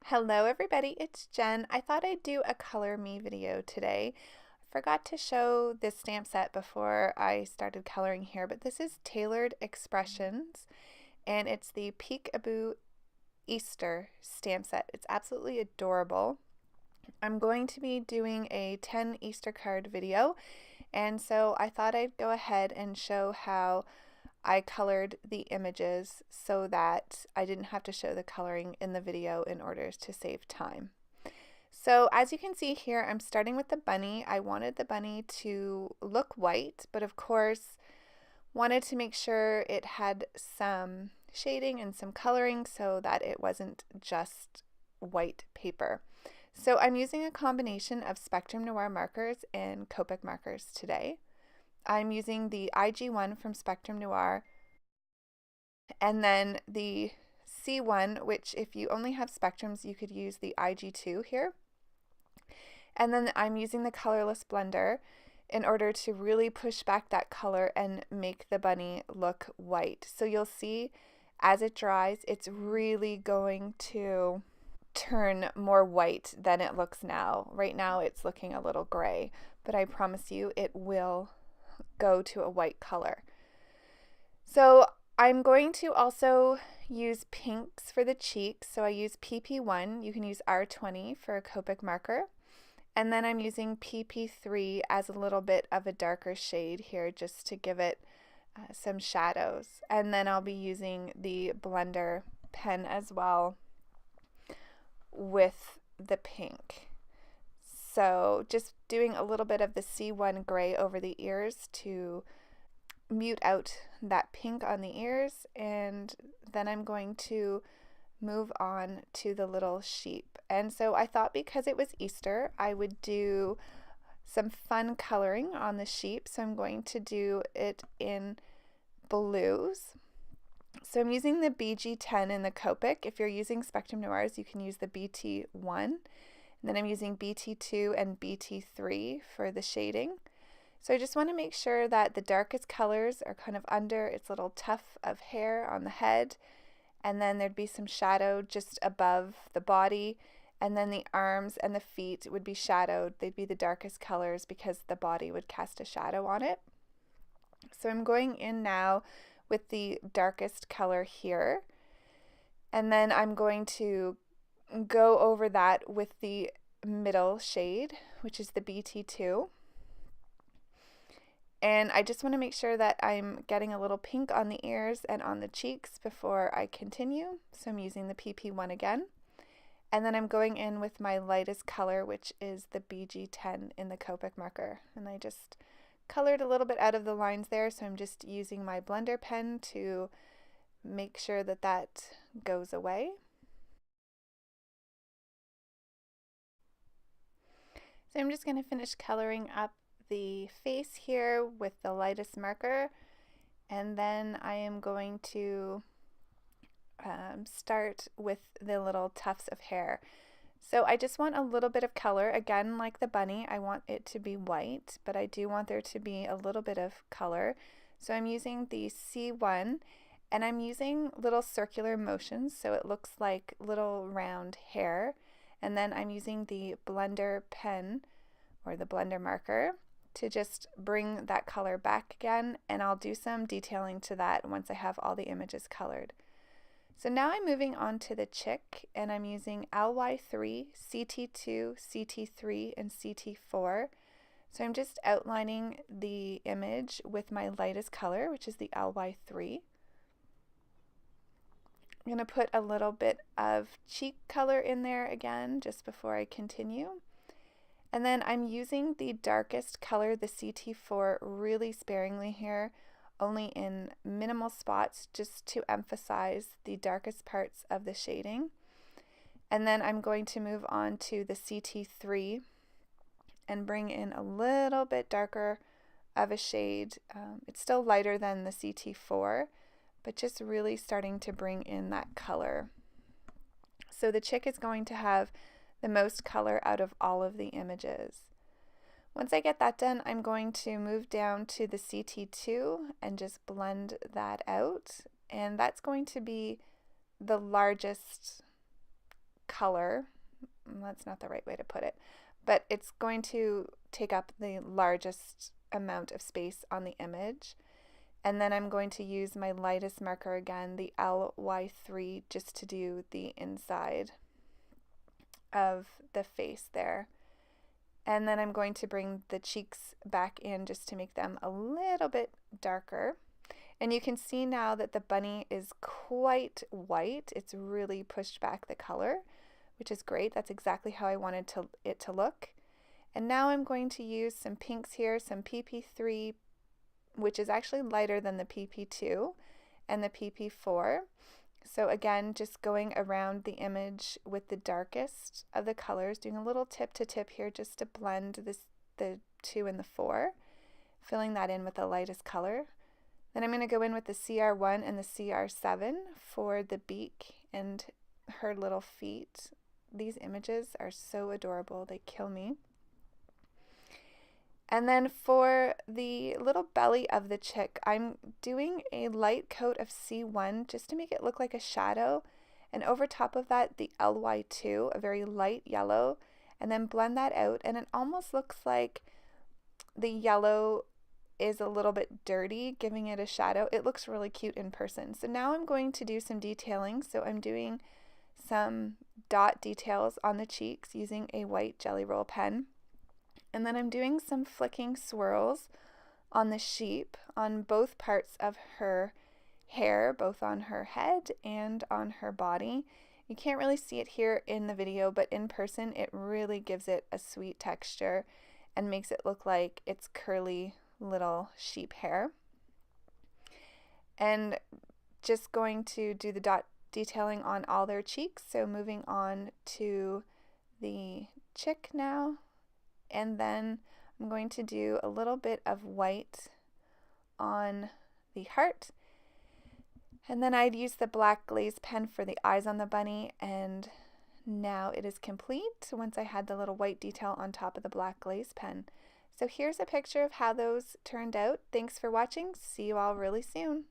Hello everybody, it's Jen. I thought I'd do a color me video today. I forgot to show this stamp set before I started coloring here, but this is Tailored Expressions and it's the Peek-a-Boo Easter stamp set. It's absolutely adorable. I'm going to be doing a 10 Easter card video, and so I thought I'd go ahead and show how I colored the images so that I didn't have to show the coloring in the video in order to save time. So as you can see here, I'm starting with the bunny. I wanted the bunny to look white, but of course wanted to make sure it had some shading and some coloring so that it wasn't just white paper. So I'm using a combination of Spectrum Noir markers and Copic markers today. I'm using the IG1 from Spectrum Noir and then the C1, which if you only have Spectrums, you could use the IG2 here. And then I'm using the colorless blender in order to really push back that color and make the bunny look white. So you'll see as it dries, it's really going to turn more white than it looks now. Right now it's looking a little gray, but I promise you it will go to a white color. So I'm going to also use pinks for the cheeks. So I use PP1. You can use R20 for a Copic marker. And then I'm using PP3 as a little bit of a darker shade here just to give it some shadows. And then I'll be using the blender pen as well with the pink. So just doing a little bit of the C1 gray over the ears to mute out that pink on the ears, and then I'm going to move on to the little sheep. And so I thought because it was Easter, I would do some fun coloring on the sheep. So I'm going to do it in blues. So I'm using the BG10 in the Copic. If you're using Spectrum Noirs, you can use the BT1. And then I'm using BT2 and BT3 for the shading. So I just want to make sure that the darkest colors are kind of under its little tuft of hair on the head, and then there'd be some shadow just above the body, and then the arms and the feet would be shadowed. They'd be the darkest colors because the body would cast a shadow on it. So I'm going in now with the darkest color here, and then I'm going to go over that with the middle shade, which is the BT2. And I just want to make sure that I'm getting a little pink on the ears and on the cheeks before I continue. So I'm using the PP1 again. And then I'm going in with my lightest color, which is the BG10 in the Copic marker. And I just colored a little bit out of the lines there, so I'm just using my blender pen to make sure that that goes away. So I'm just going to finish coloring up the face here with the lightest marker, and then I am going to start with the little tufts of hair. So I just want a little bit of color. Again, like the bunny, I want it to be white, but I do want there to be a little bit of color. So I'm using the C1, and I'm using little circular motions so it looks like little round hair. And then I'm using the blender pen or the blender marker to just bring that color back again, and I'll do some detailing to that once I have all the images colored. So now I'm moving on to the chick, and I'm using LY3, CT2, CT3, and CT4. So I'm just outlining the image with my lightest color, which is the LY3. I'm going to put a little bit of cheek color in there again just before I continue. And then I'm using the darkest color, the CT4, really sparingly here, only in minimal spots just to emphasize the darkest parts of the shading. And then I'm going to move on to the CT3 and bring in a little bit darker of a shade. It's still lighter than the CT4, but just really starting to bring in that color. So the chick is going to have the most color out of all of the images. Once I get that done, I'm going to move down to the CT2 and just blend that out. And that's going to be the largest color. That's not the right way to put it, but it's going to take up the largest amount of space on the image. And then I'm going to use my lightest marker again, the LY3, just to do the inside of the face there. And then I'm going to bring the cheeks back in just to make them a little bit darker. And you can see now that the bunny is quite white. It's really pushed back the color, which is great. That's exactly how I wanted it to look. And now I'm going to use some pinks here, some PP3, which is actually lighter than the PP2, and the PP4. So again, just going around the image with the darkest of the colors, doing a little tip to tip here just to blend the 2 and the 4, filling that in with the lightest color. Then I'm going to go in with the CR1 and the CR7 for the beak and her little feet. These images are so adorable, they kill me. And then for the little belly of the chick, I'm doing a light coat of C1 just to make it look like a shadow. And over top of that, the LY2, a very light yellow, and then blend that out. And it almost looks like the yellow is a little bit dirty, giving it a shadow. It looks really cute in person. So now I'm going to do some detailing. So I'm doing some dot details on the cheeks using a white Jelly Roll pen. And then I'm doing some flicking swirls on the sheep on both parts of her hair, both on her head and on her body. You can't really see it here in the video, but in person it really gives it a sweet texture and makes it look like it's curly little sheep hair. And just going to do the dot detailing on all their cheeks. So moving on to the chick now. And then I'm going to do a little bit of white on the heart. And then I'd use the black glaze pen for the eyes on the bunny. And now it is complete once I had the little white detail on top of the black glaze pen. So here's a picture of how those turned out. Thanks for watching. See you all really soon.